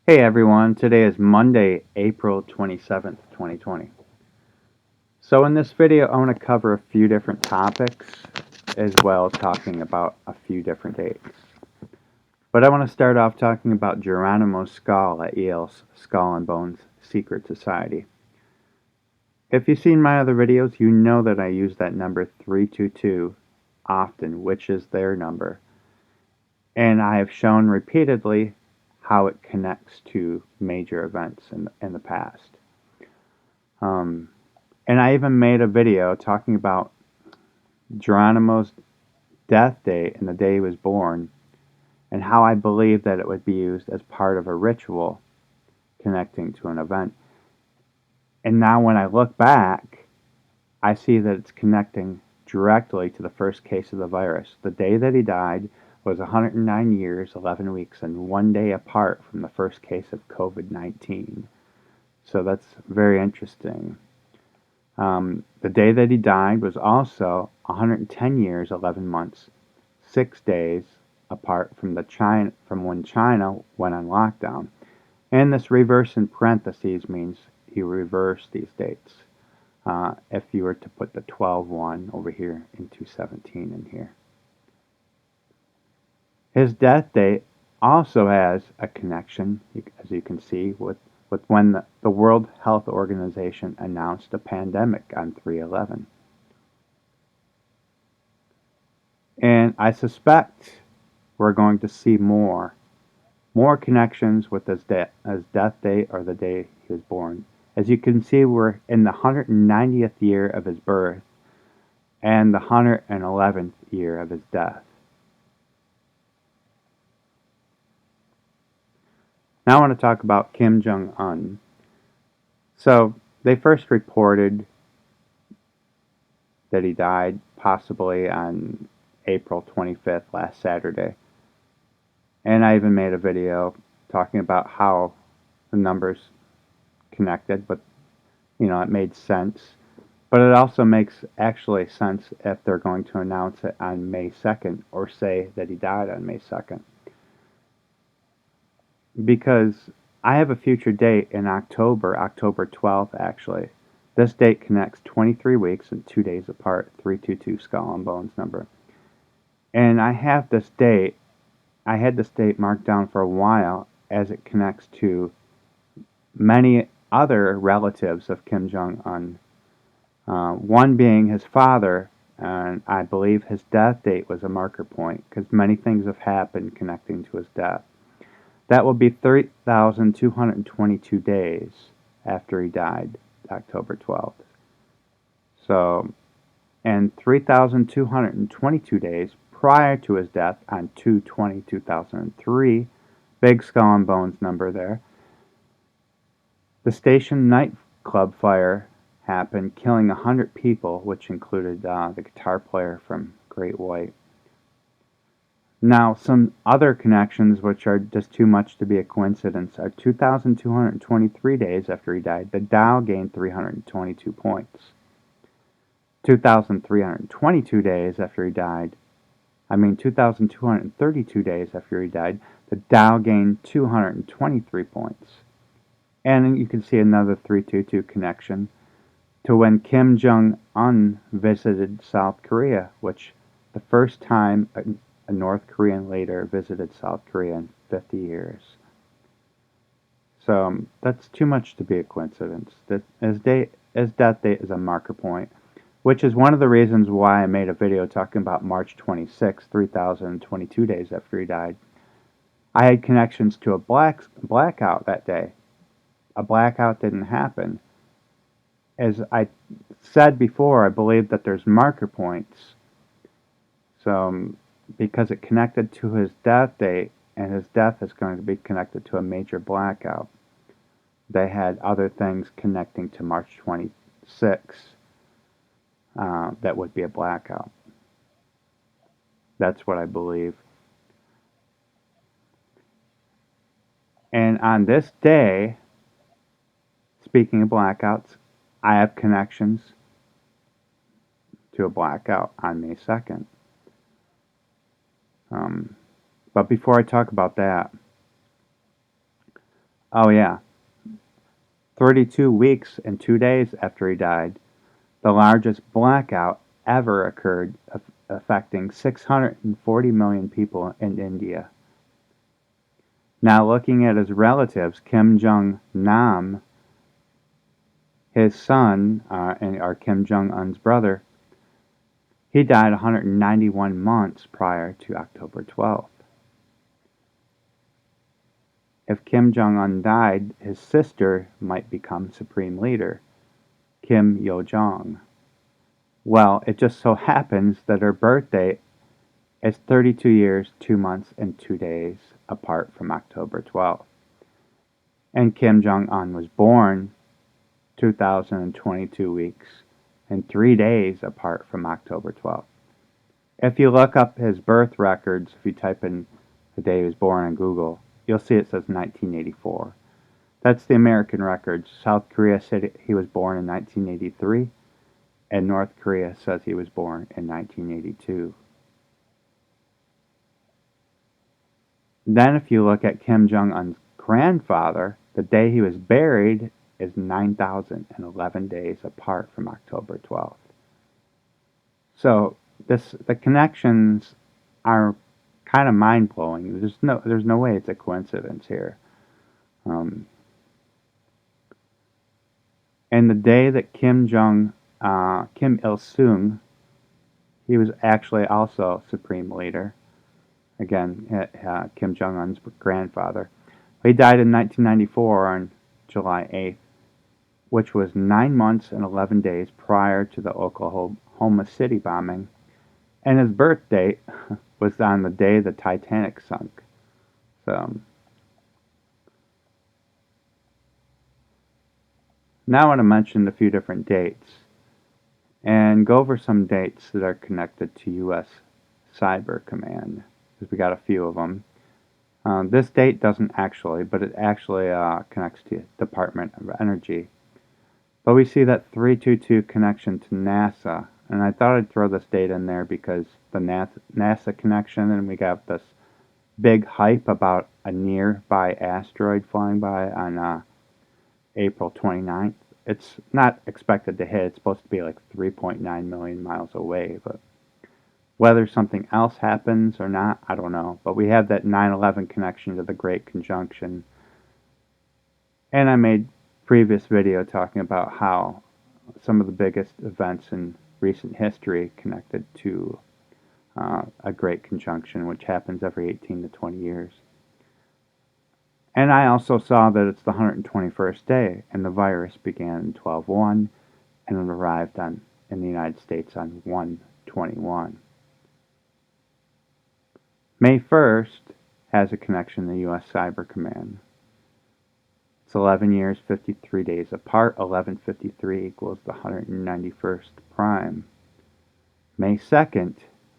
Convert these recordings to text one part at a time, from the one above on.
Hey everyone, today is Monday, April 27th, 2020. So in this video, I want to cover a few different topics as well as talking about a few different dates. But I want to start off talking about Geronimo's skull at Yale's Skull and Bones Secret Society. If you've seen my other videos, you know that I use that number 322 often, which is their number. And I have shown repeatedly how it connects to major events in the past. And I even made a video talking about Geronimo's death date and the day he was born, and how I believe that it would be used as part of a ritual connecting to an event. And now when I look back, I see that it's connecting directly to the first case of the virus. The day that he died was 109 years, 11 weeks, and 1 day apart from the first case of COVID-19. So that's very interesting. The day that he died was also 110 years, 11 months, 6 days apart from when China went on lockdown. And this reverse in parentheses means he reversed these dates. If you were to put the 12-1 over here and 217 in here. His death date also has a connection, as you can see, with when the World Health Organization announced a pandemic on 3/11. And I suspect we're going to see more connections with his death date or the day he was born. As you can see, we're in the 190th year of his birth and the 111th year of his death. Now I want to talk about Kim Jong-un. So they first reported that he died possibly on April 25th, last Saturday. And I even made a video talking about how the numbers connected, but it made sense. But it also makes actually sense if they're going to announce it on May 2nd or say that he died on May 2nd. Because I have a future date in October 12th actually. This date connects 23 weeks and 2 days apart, 322 Skull and Bones number. And I had this date marked down for a while as it connects to many other relatives of Kim Jong-un. One being his father, and I believe his death date was a marker point because many things have happened connecting to his death. That will be 3,222 days after he died, October 12th. So, and 3,222 days prior to his death on 2/20/2003, big Skull and Bones number there. The station nightclub fire happened, killing 100 people, which included the guitar player from Great White. Now, some other connections, which are just too much to be a coincidence, are 2,223 days after he died, the Dow gained 322 points. 2,322 days after he died, 2,232 days after he died, the Dow gained 223 points. And you can see another 322 connection to when Kim Jong-un visited South Korea, which the first time a North Korean leader visited South Korea in 50 years. So that's too much to be a coincidence. His death date is a marker point, which is one of the reasons why I made a video talking about March 26, 3,022 days after he died. I had connections to a blackout that day. A blackout didn't happen. As I said before, I believe that there's marker points. So because it connected to his death date, and his death is going to be connected to a major blackout. They had other things connecting to March 26 that would be a blackout. That's what I believe. And on this day, speaking of blackouts, I have connections to a blackout on May 2nd. But before I talk about that, Oh, yeah. 32 weeks and 2 days after he died, the largest blackout ever occurred, affecting 640 million people in India. Now, looking at his relatives, Kim Jong-nam, his son, or Kim Jong-un's brother, he died 191 months prior to October 12th. If Kim Jong-un died, his sister might become supreme leader, Kim Yo-jong. Well, it just so happens that her birthday is 32 years, 2 months, and 2 days apart from October 12th. And Kim Jong-un was born 2022 weeks and 3 days apart from October 12th. If you look up his birth records, if you type in the day he was born on Google, you'll see it says 1984. That's the American records. South Korea said he was born in 1983, and North Korea says he was born in 1982. Then if you look at Kim Jong-un's grandfather, the day he was buried is 9,011 days apart from October 12th. So the connections are kind of mind-blowing. There's no way it's a coincidence here. And the day that Kim Il-sung, he was actually also supreme leader. Again, Kim Jong-un's grandfather. He died in 1994 on July 8th, which was 9 months and 11 days prior to the Oklahoma City bombing. And his birth date was on the day the Titanic sunk. So now I want to mention a few different dates and go over some dates that are connected to U.S. Cyber Command, because we got a few of them. This date doesn't actually, but it actually connects to Department of Energy. But we see that 322 connection to NASA, and I thought I'd throw this date in there because the NASA connection, and we got this big hype about a nearby asteroid flying by on April 29th. It's not expected to hit. It's supposed to be like 3.9 million miles away, but whether something else happens or not, I don't know. But we have that 9/11 connection to the Great Conjunction. And I made previous video talking about how some of the biggest events in recent history connected to a Great Conjunction, which happens every 18 to 20 years. And I also saw that it's the 121st day, and the virus began in 12/1, and it arrived in the United States on 1/21. May 1st has a connection to the U.S. Cyber Command. It's 11 years, 53 days apart. 1153 equals the 191st prime. May 2nd,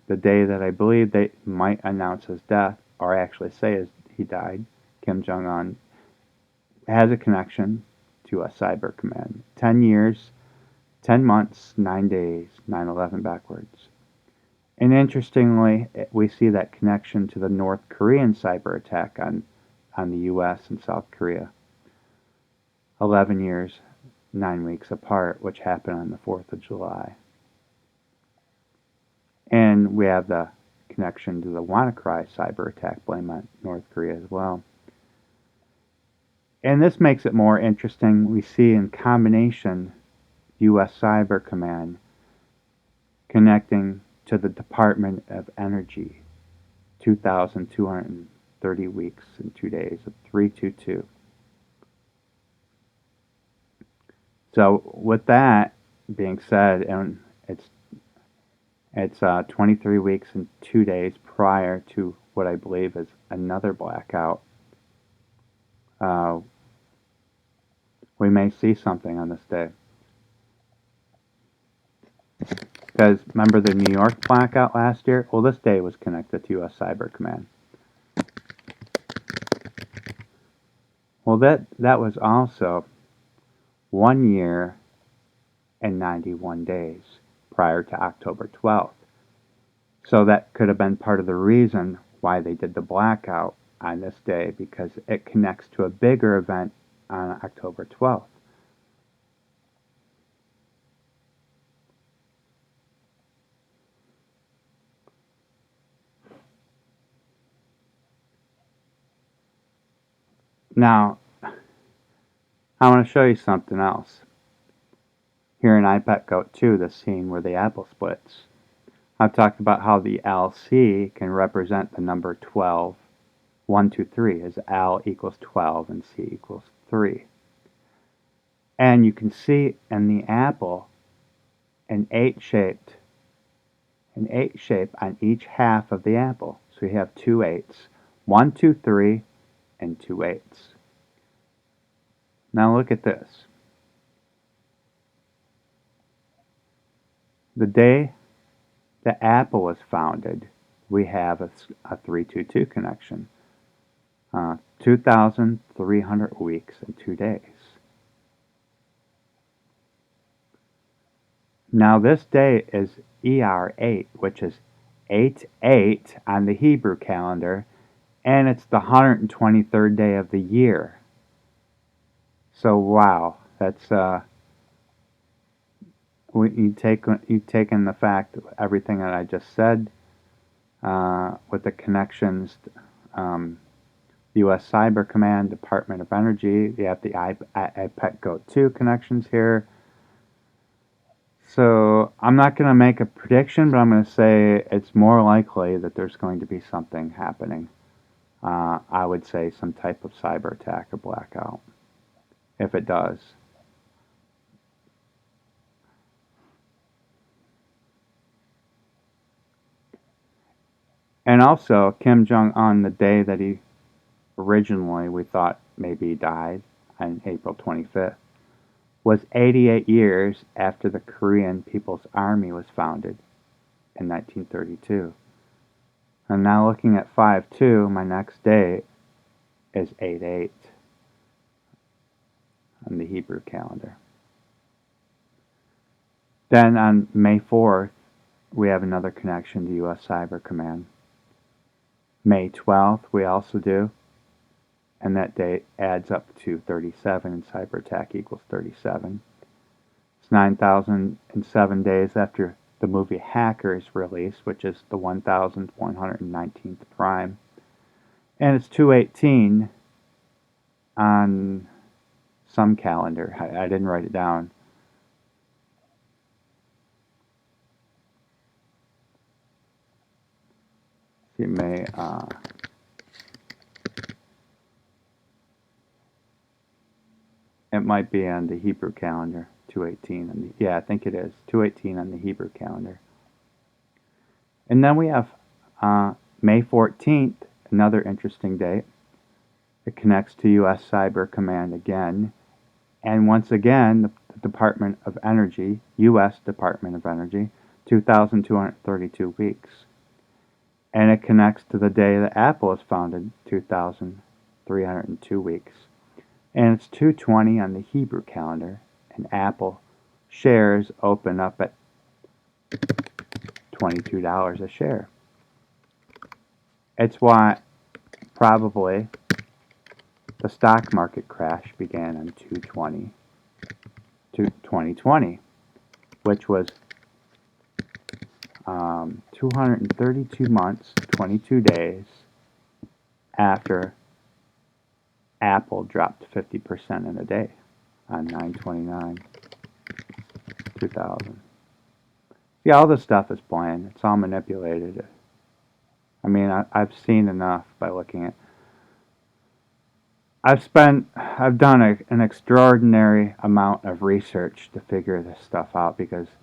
the day that I believe they might announce his death, or actually say he died, Kim Jong-un, has a connection to a Cyber Command. 10 years, 10 months, 9 days, 9/11 backwards. And interestingly, we see that connection to the North Korean cyber attack on the U.S. and South Korea. 11 years, 9 weeks apart, which happened on the 4th of July. And we have the connection to the WannaCry cyber attack blame on North Korea as well. And this makes it more interesting. We see in combination U.S. Cyber Command connecting to the Department of Energy, 2,230 weeks and 2 days of 322. So with that being said, and it's 23 weeks and 2 days prior to what I believe is another blackout. We may see something on this day. Because remember the New York blackout last year? Well, this day was connected to U.S. Cyber Command. Well, that was also 1 year and 91 days prior to October 12th. So that could have been part of the reason why they did the blackout on this day because it connects to a bigger event on October 12th. Now, I want to show you something else. Here in iPet Goat 2, the scene where the apple splits. I've talked about how the LC can represent the number 12. 1, 2, 3 is L equals 12 and C equals 3. And you can see in the apple an 8 shape on each half of the apple. So you have 2 8s. 1, 2, 3, and 2 8s. Now look at this. The day the apple was founded, we have a 322 connection. 2,300 weeks and 2 days. Now this day is ER8, which is 8/8 on the Hebrew calendar, and it's the 123rd day of the year. So wow, that's you take in the fact everything that I just said with the connections. U.S. Cyber Command, Department of Energy. You have the iPet Goat 2 connections here. So I'm not going to make a prediction, but I'm going to say it's more likely that there's going to be something happening. I would say some type of cyber attack or blackout, if it does. And also, Kim Jong-un, the day that he originally we thought maybe he died, on April 25th, was 88 years after the Korean People's Army was founded in 1932. And now looking at 5/2, my next day is 8/8 on the Hebrew calendar. Then on May 4th, we have another connection to U.S. Cyber Command. May 12th, we also do, and that date adds up to 37, and cyber attack equals 37. It's 9,007 days after the movie Hackers release, which is the 1,119th prime. And it's 2/18 on some calendar. I didn't write it down. See, May. It might be on the Hebrew calendar. 2/18. Yeah, I think it is. 2/18 on the Hebrew calendar. And then we have May 14th, another interesting date. It connects to U.S. Cyber Command again. And once again, the Department of Energy, U.S. Department of Energy, 2,232 weeks. And it connects to the day that Apple was founded, 2,302 weeks. And it's 2/20 on the Hebrew calendar, and Apple shares open up at $22 a share. It's why probably the stock market crash began on 2/20 to 2020, which was 232 months, 22 days after Apple dropped 50% in a day on 9/29/2000. See, all this stuff is planned. It's all manipulated. I mean, I've seen enough by looking at. I've done an extraordinary amount of research to figure this stuff out because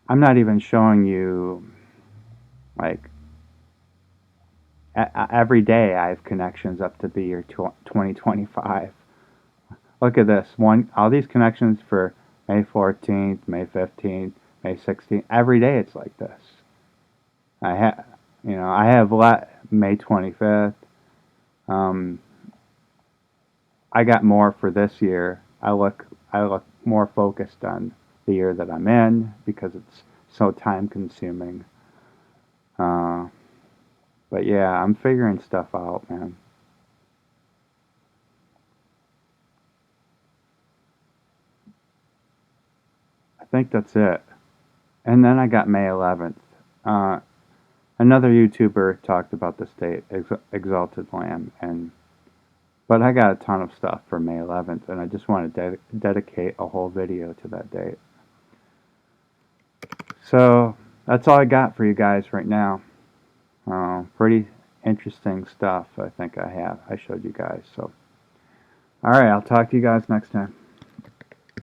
I'm not even showing you, like, every day I have connections up to the year 2025. Look at this. All these connections for May 14th, May 15th, May 16th. Every day it's like this. I have May 25th. I got more for this year. I look more focused on the year that I'm in because it's so time consuming. But yeah, I'm figuring stuff out, man. think that's it. And then I got May 11th. Another YouTuber talked about the state, Exalted Lamb, but I got a ton of stuff for May 11th, and I just want to dedicate a whole video to that date. So that's all I got for you guys right now. Pretty interesting stuff I think I showed you guys. So, alright, I'll talk to you guys next time.